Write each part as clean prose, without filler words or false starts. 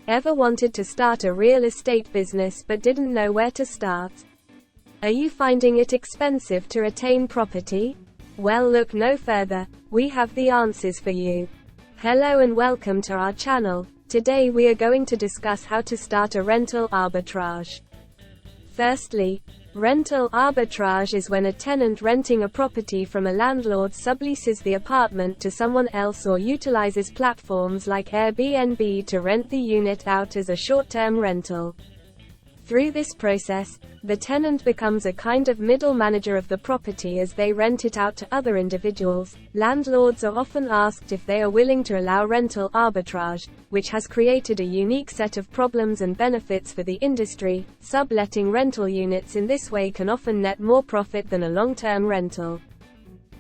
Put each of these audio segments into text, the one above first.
Ever wanted to start a real estate business but didn't know where to start? Are you finding it expensive to retain property? Well, look no further, we have the answers for you. Hello and welcome to our channel. Today we are going to discuss how to start a rental arbitrage. Firstly, rental arbitrage is when a tenant renting a property from a landlord subleases the apartment to someone else or utilizes platforms like Airbnb to rent the unit out as a short-term rental. Through this process, the tenant becomes a kind of middle manager of the property as they rent it out to other individuals. Landlords are often asked if they are willing to allow rental arbitrage, which has created a unique set of problems and benefits for the industry. Subletting rental units in this way can often net more profit than a long-term rental.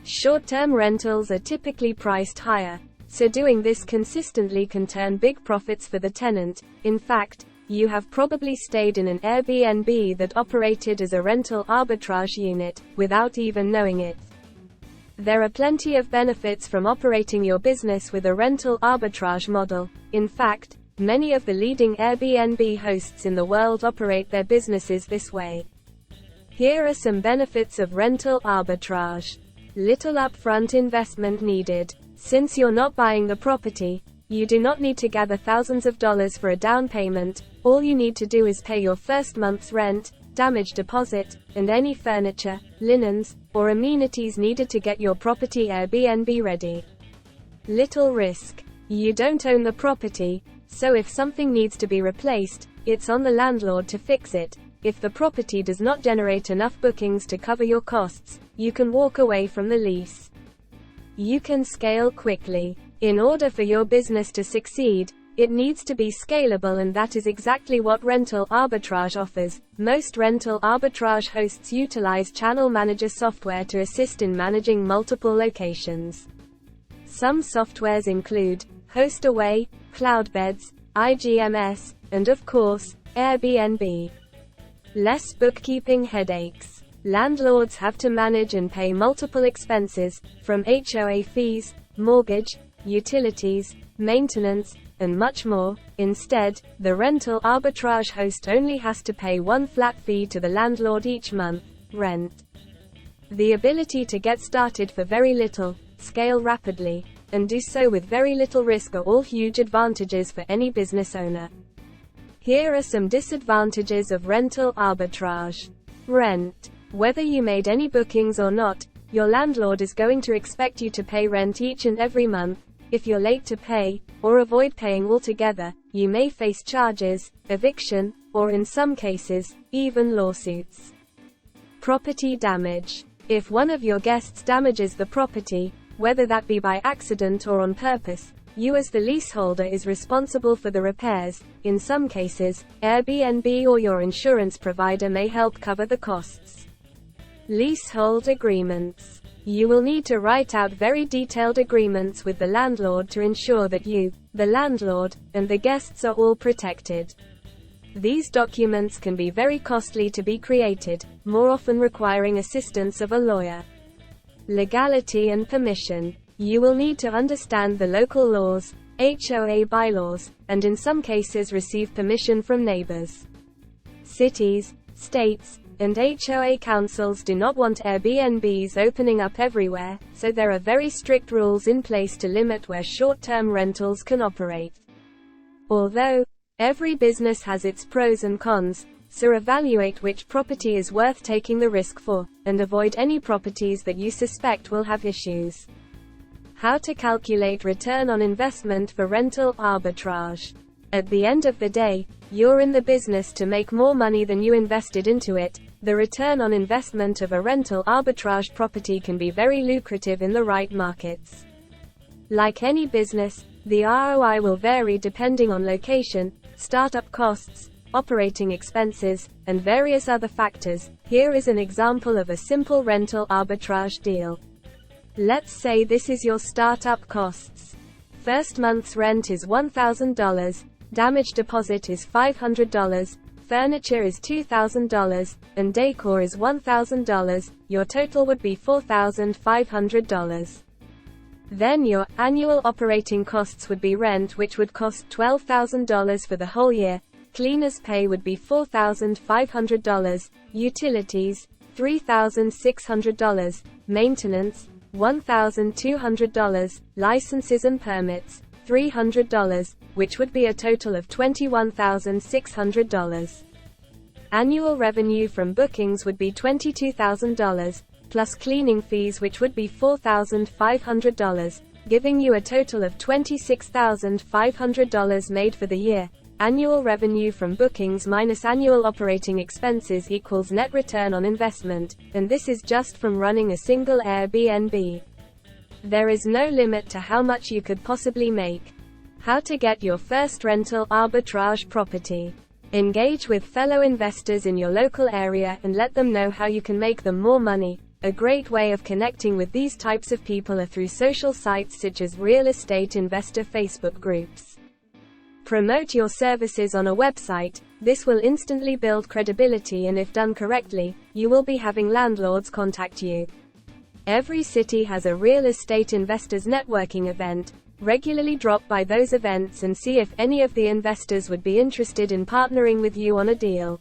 Short-term rentals are typically priced higher, so doing this consistently can turn big profits for the tenant. In fact, you have probably stayed in an Airbnb that operated as a rental arbitrage unit, without even knowing it. There are plenty of benefits from operating your business with a rental arbitrage model. In fact, many of the leading Airbnb hosts in the world operate their businesses this way. Here are some benefits of rental arbitrage. Little upfront investment needed. Since you're not buying the property, you do not need to gather thousands of dollars for a down payment. All you need to do is pay your first month's rent, damage deposit, and any furniture, linens, or amenities needed to get your property Airbnb ready. Little risk. You don't own the property, so if something needs to be replaced, it's on the landlord to fix it. If the property does not generate enough bookings to cover your costs, you can walk away from the lease. You can scale quickly. In order for your business to succeed, it needs to be scalable, and that is exactly what rental arbitrage offers. Most rental arbitrage hosts utilize channel manager software to assist in managing multiple locations. Some softwares include HostAway, Cloudbeds, IGMS, and of course, Airbnb. Less bookkeeping headaches. Landlords have to manage and pay multiple expenses, from HOA fees, mortgage, utilities, maintenance, and much more. Instead, the rental arbitrage host only has to pay one flat fee to the landlord each month: rent. The ability to get started for very little, scale rapidly, and do so with very little risk are all huge advantages for any business owner. Here are some disadvantages of rental arbitrage. Rent. Whether you made any bookings or not, your landlord is going to expect you to pay rent each and every month. If you're late to pay, or avoid paying altogether, you may face charges, eviction, or in some cases, even lawsuits. Property damage. If one of your guests damages the property, whether that be by accident or on purpose, you as the leaseholder is responsible for the repairs. In some cases, Airbnb or your insurance provider may help cover the costs. Leasehold agreements. You will need to write out very detailed agreements with the landlord to ensure that you, the landlord, and the guests are all protected. These documents can be very costly to be created, more often requiring assistance of a lawyer. Legality and permission. You will need to understand the local laws, HOA bylaws, and in some cases receive permission from neighbors. Cities, states, and HOA councils do not want Airbnbs opening up everywhere, so there are very strict rules in place to limit where short-term rentals can operate. Although, every business has its pros and cons, so evaluate which property is worth taking the risk for, and avoid any properties that you suspect will have issues. How to calculate return on investment for rental arbitrage. At the end of the day, you're in the business to make more money than you invested into it. The return on investment of a rental arbitrage property can be very lucrative in the right markets. Like any business, the ROI will vary depending on location, startup costs, operating expenses, and various other factors. Here is an example of a simple rental arbitrage deal. Let's say this is your startup costs. First month's rent is $1,000, damage deposit is $500, furniture is $2,000, and decor is $1,000. Your total would be $4,500. Then your annual operating costs would be rent, which would cost $12,000 for the whole year, cleaners' pay would be $4,500, utilities, $3,600, maintenance, $1,200, licenses and permits, $300, which would be a total of $21,600. Annual revenue from bookings would be $22,000, plus cleaning fees, which would be $4,500, giving you a total of $26,500 made for the year. Annual revenue from bookings minus annual operating expenses equals net return on investment, and this is just from running a single Airbnb. There is no limit to how much you could possibly make. How to get your first rental arbitrage property. Engage with fellow investors in your local area and let them know how you can make them more money. A great way of connecting with these types of people are through social sites such as real estate investor Facebook groups. Promote your services on a website. This will instantly build credibility, and if done correctly, you will be having landlords contact you. Every city has a real estate investors networking event. Regularly drop by those events and see if any of the investors would be interested in partnering with you on a deal.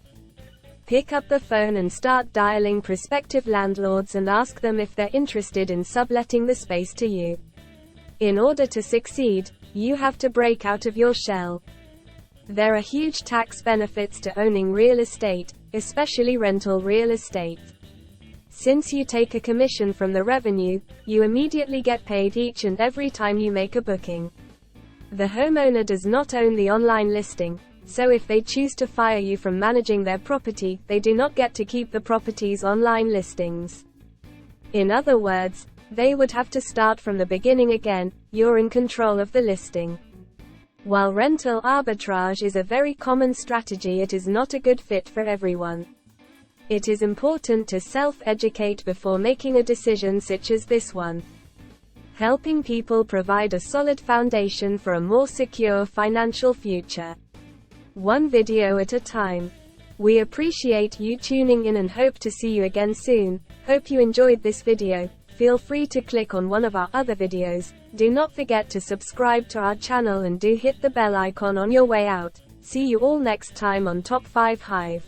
Pick up the phone and start dialing prospective landlords and ask them if they're interested in subletting the space to you. In order to succeed, you have to break out of your shell. There are huge tax benefits to owning real estate, especially rental real estate. Since you take a commission from the revenue, you immediately get paid each and every time you make a booking. The homeowner does not own the online listing, so if they choose to fire you from managing their property, they do not get to keep the property's online listings. In other words, they would have to start from the beginning again. You're in control of the listing. While rental arbitrage is a very common strategy, it is not a good fit for everyone. It is important to self-educate before making a decision such as this one. Helping people provide a solid foundation for a more secure financial future. One video at a time. We appreciate you tuning in and hope to see you again soon. Hope you enjoyed this video. Feel free to click on one of our other videos. Do not forget to subscribe to our channel and do hit the bell icon on your way out. See you all next time on Top 5 Hive.